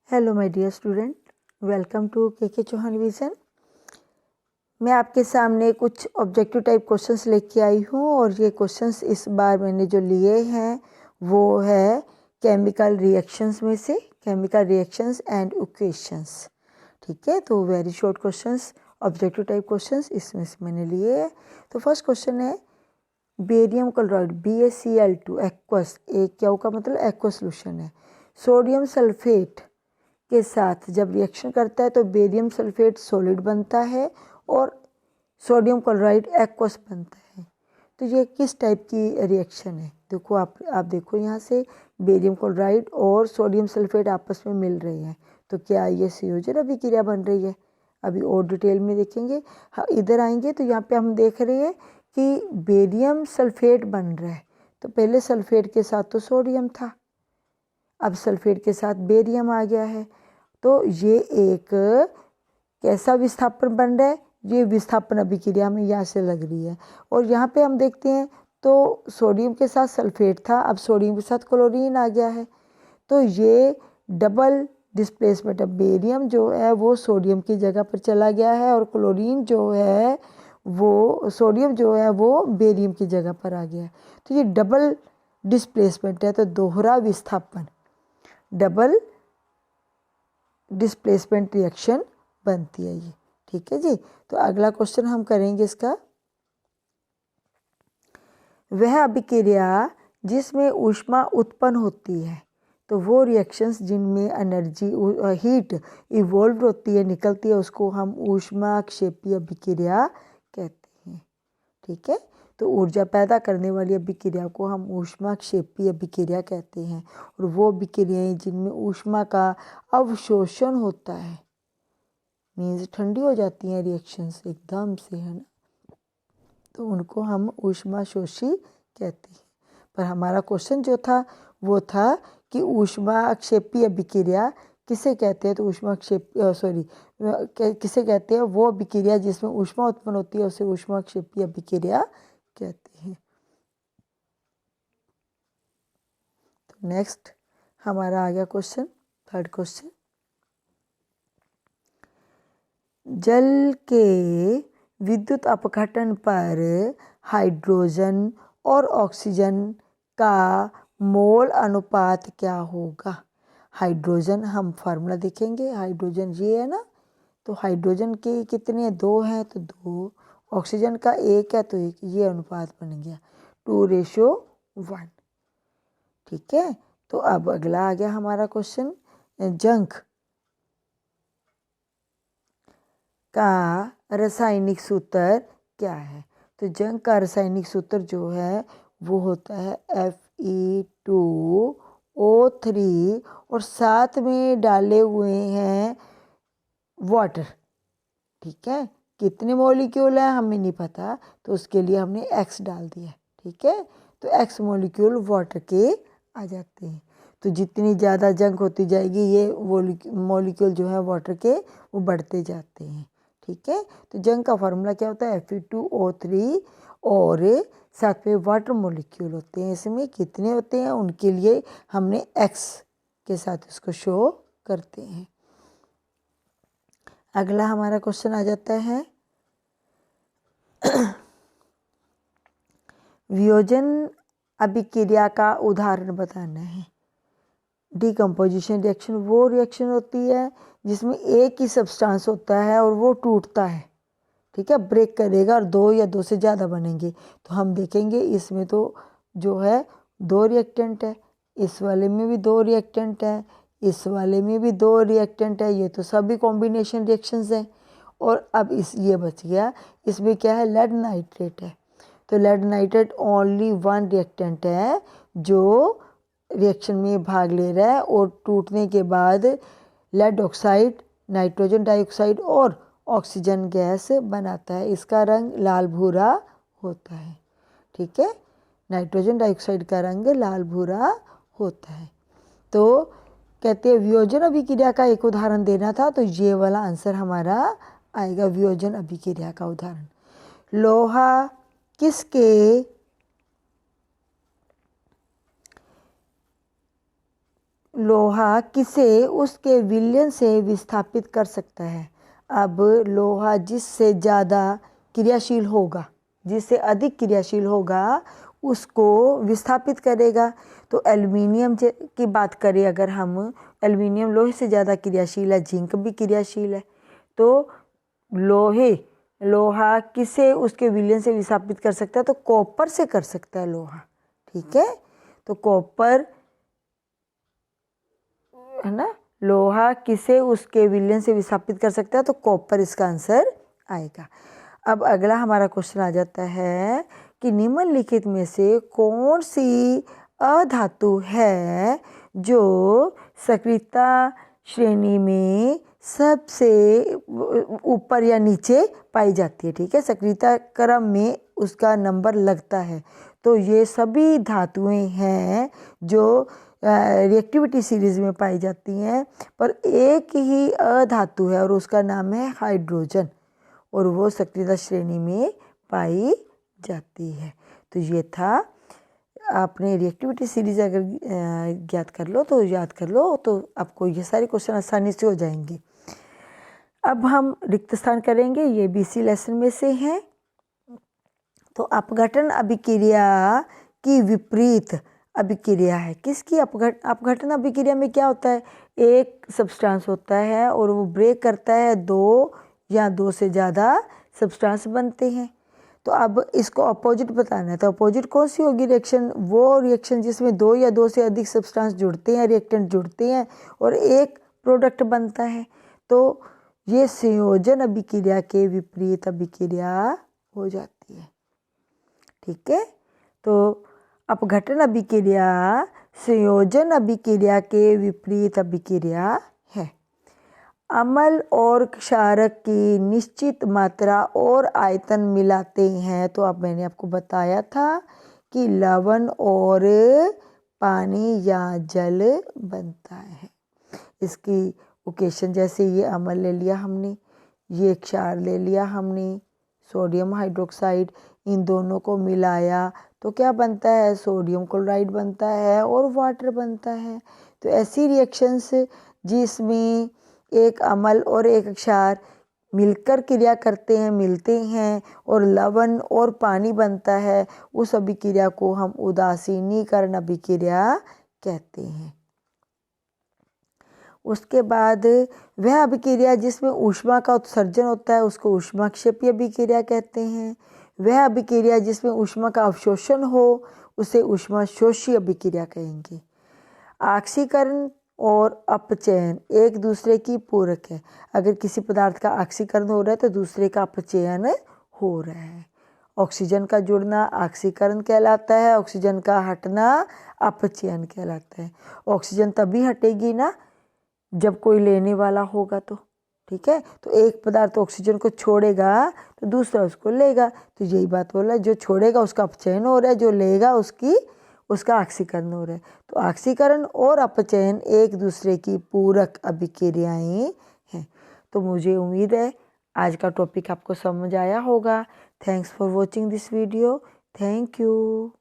Hello my dear student, welcome to K Chauhan vision. मैं आपके सामने कुछ ऑब्जेक्टिव टाइप क्वेश्चंस लेके आई हूँ और ये क्वेश्चंस इस बार मैंने जो लिए हैं वो है केमिकल रिएक्शंस में से, केमिकल रिएक्शंस एंड इक्वेशंस। ठीक है, तो very short questions, objective type questions इसमें से मैंने लिए हैं। तो फर्स्ट क्वेश्चन है बेरियम क्लोराइड BaCl2 एक्वस, एक क्या होगा मतलब एक्वस सोल्यूशन है। सोडियम सल्फेट के साथ जब रिएक्शन करता है तो बेरियम सल्फेट सॉलिड बनता है और सोडियम क्लोराइड एक्वस बनता है। तो ये किस टाइप की रिएक्शन है? देखो आप देखो यहाँ से बेरियम क्लोराइड और सोडियम सल्फेट आपस में मिल रहे हैं, तो क्या ये संयोजन अभिक्रिया बन रही है? अभी और डिटेल में देखेंगे। हाँ, इधर आएंगे तो यहाँ पे हम देख रहे हैं कि बेरियम सल्फेट बन रहा है। तो पहले सल्फेट के साथ तो सोडियम था, अब सल्फेट के साथ बेरियम आ गया है। तो ये एक कैसा विस्थापन बन रहा है? ये विस्थापन अभिक्रिया में यहाँ से लग रही है। और यहाँ पे हम देखते हैं तो सोडियम के साथ सल्फेट था, अब सोडियम के साथ क्लोरीन आ गया है। तो ये डबल डिस्प्लेसमेंट है, बेरियम जो है वो सोडियम की जगह पर चला गया है और क्लोरीन जो है वो सोडियम जो है वो बेरियम की जगह पर आ गया है। तो ये डबल डिस्प्लेसमेंट है, तो दोहरा विस्थापन, डबल डिस्प्लेसमेंट रिएक्शन बनती है ये। ठीक है जी। तो अगला क्वेश्चन हम करेंगे इसका, वह अभिक्रिया जिसमें ऊष्मा उत्पन्न होती है, तो वो रिएक्शंस जिनमें एनर्जी हीट इवॉल्व होती है, निकलती है, उसको हम ऊष्माक्षेपी अभिक्रिया कहते हैं। ठीक है, तो ऊर्जा पैदा करने वाली अभिक्रिया को हम ऊष्माक्षेपी अभिक्रिया कहते हैं। और वो अभिक्रियाएं जिनमें ऊष्मा का अवशोषण होता है, मीन्स ठंडी हो जाती हैं रिएक्शंस एकदम से, है ना, तो उनको हम ऊष्माशोषी कहते हैं। पर हमारा क्वेश्चन जो था वो था कि ऊष्माक्षेपी अभिक्रिया किसे कहते हैं? तो किसे कहते हैं? वो अभिक्रिया जिसमें ऊष्मा उत्पन्न होती है उसे ऊष्माक्षेपी अभिक्रिया कहते हैं। तो नेक्स्ट हमारा आ गया क्वेश्चन, थर्ड क्वेश्चन, जल के विद्युत अपघटन पर हाइड्रोजन और ऑक्सीजन का मोल अनुपात क्या होगा? हाइड्रोजन हम फार्मूला देखेंगे, हाइड्रोजन ये है ना, तो हाइड्रोजन के कितने? 2 हैं तो 2, ऑक्सीजन का 1 है तो 1, ये अनुपात बन गया 2:1। ठीक है, तो अब अगला आ गया हमारा क्वेश्चन, जंक का रासायनिक सूत्र क्या है? तो जंग का रासायनिक सूत्र जो है वो होता है Fe2O3 और साथ में डाले हुए हैं वाटर। ठीक है, कितने मॉलिक्यूल हैं हमें नहीं पता, तो उसके लिए हमने X डाल दिया। ठीक है, तो X मॉलिक्यूल वाटर के आ जाते हैं। तो जितनी ज़्यादा जंग होती जाएगी ये मॉलिक्यूल जो है वाटर के वो बढ़ते जाते हैं। ठीक है, तो जंग का फार्मूला क्या होता है? Fe2O3 और साथ में वाटर मॉलिक्यूल होते हैं। इसमें कितने होते हैं उनके लिए हमने X के साथ इसको शो करते हैं। अगला हमारा क्वेश्चन आ जाता है वियोजन अभिक्रिया का उदाहरण बताना है। डिकम्पोजिशन रिएक्शन वो रिएक्शन होती है जिसमें एक ही सब्सटेंस होता है और वो टूटता है। ठीक है, ब्रेक करेगा और 2 या 2 से ज़्यादा बनेंगे। तो हम देखेंगे इसमें तो जो है 2 रिएक्टेंट है, इस वाले में भी 2 रिएक्टेंट है, इस वाले में भी 2 रिएक्टेंट है, ये तो सभी कॉम्बिनेशन रिएक्शंस हैं। और अब ये बच गया, इसमें क्या है? लेड नाइट्रेट है। तो लेड नाइट्रेट ओनली 1 रिएक्टेंट है जो रिएक्शन में भाग ले रहा है और टूटने के बाद लेड ऑक्साइड, नाइट्रोजन डाइऑक्साइड और ऑक्सीजन गैस बनाता है। इसका रंग लाल भूरा होता है। ठीक है, नाइट्रोजन डाइऑक्साइड का रंग लाल भूरा होता है। तो कहते हैं वियोजन अभिक्रिया का एक उदाहरण देना था, तो ये वाला आंसर हमारा आएगा, वियोजन अभिक्रिया का उदाहरण। लोहा किसके लोहा किसे उसके विलयन से विस्थापित कर सकता है। अब लोहा जिससे ज़्यादा क्रियाशील होगा, जिससे अधिक क्रियाशील होगा, उसको विस्थापित करेगा। तो एल्युमिनियम की बात करें अगर हम, एल्युमिनियम लोहे से ज़्यादा क्रियाशील है, जिंक भी क्रियाशील है। तो लोहा किसे उसके विलयन से विस्थापित कर सकता है, तो कॉपर से कर सकता है लोहा। ठीक है, तो कॉपर है ना, लोहा किसे उसके विलयन से विस्थापित कर सकता है, तो कॉपर इसका आंसर आएगा। अब अगला हमारा क्वेश्चन आ जाता है कि निम्नलिखित में से कौन सी अधातु है जो सक्रियता श्रेणी में सबसे ऊपर या नीचे पाई जाती है। ठीक है, सक्रियता क्रम में उसका नंबर लगता है। तो ये सभी धातुएं हैं जो रिएक्टिविटी सीरीज में पाई जाती हैं, पर एक ही अधातु है और उसका नाम है हाइड्रोजन, और वो सक्रियता श्रेणी में पाई जाती है। तो ये था, आपने रिएक्टिविटी सीरीज अगर ज्ञात कर लो तो याद कर लो, तो आपको ये सारे क्वेश्चन आसानी से हो जाएंगे। अब हम रिक्त स्थान करेंगे, ये भी इसी लेसन में से हैं। तो अपघटन अभिक्रिया की विपरीत अभिक्रिया है। किसकी अपघटन अभिक्रिया में क्या होता है, एक सब्सटेंस होता है और वो ब्रेक करता है, दो या दो से ज़्यादा सब्सटेंस बनते हैं। तो अब इसको अपोजिट बताना है, तो अपोजिट कौन सी होगी रिएक्शन, वो रिएक्शन जिसमें दो या दो से अधिक सब्सटेंस जुड़ते हैं, रिएक्टेंट जुड़ते हैं और एक प्रोडक्ट बनता है। तो ये संयोजन अभिक्रिया के विपरीत अभिक्रिया हो जाती है। ठीक है, तो अपघटन अभिक्रिया संयोजन अभिक्रिया के विपरीत अभिक्रिया है। अम्ल और क्षारक की निश्चित मात्रा और आयतन मिलाते हैं, तो अब मैंने आपको बताया था कि लवण और पानी या जल बनता है। इसकी ओकेशन, जैसे ये अम्ल ले लिया हमने, ये क्षार ले लिया हमने, सोडियम हाइड्रोक्साइड, इन दोनों को मिलाया तो क्या बनता है, सोडियम क्लोराइड बनता है और वाटर बनता है। तो ऐसी रिएक्शंस जिसमें एक अम्ल और एक क्षार मिलकर क्रिया करते हैं, मिलते हैं और लवण और पानी बनता है, उस अभिक्रिया को हम उदासीनीकरण अभिक्रिया कहते हैं। उसके बाद वह अभिक्रिया जिसमें ऊष्मा का उत्सर्जन होता है उसको ऊष्माक्षेपी अभिक्रिया कहते हैं। वह अभिक्रिया जिसमें ऊष्मा का अवशोषण हो उसे ऊष्माशोषी अभिक्रिया कहेंगे। ऑक्सीकरण और अपचयन एक दूसरे की पूरक है। अगर किसी पदार्थ का ऑक्सीकरण हो रहा है तो दूसरे का अपचयन हो रहा है। ऑक्सीजन का जुड़ना ऑक्सीकरण कहलाता है, ऑक्सीजन का हटना अपचयन कहलाता है। ऑक्सीजन तभी हटेगी ना जब कोई लेने वाला होगा तो। ठीक है, तो एक पदार्थ ऑक्सीजन को छोड़ेगा तो दूसरा उसको लेगा, तो यही बात बोला, जो छोड़ेगा उसका अपचयन हो रहा है, जो लेगा उसका ऑक्सीकरण हो रहा है। तो ऑक्सीकरण और अपचयन एक दूसरे की पूरक अभिक्रियाएं हैं। तो मुझे उम्मीद है आज का टॉपिक आपको समझ आया होगा। Thanks for watching this video. Thank you.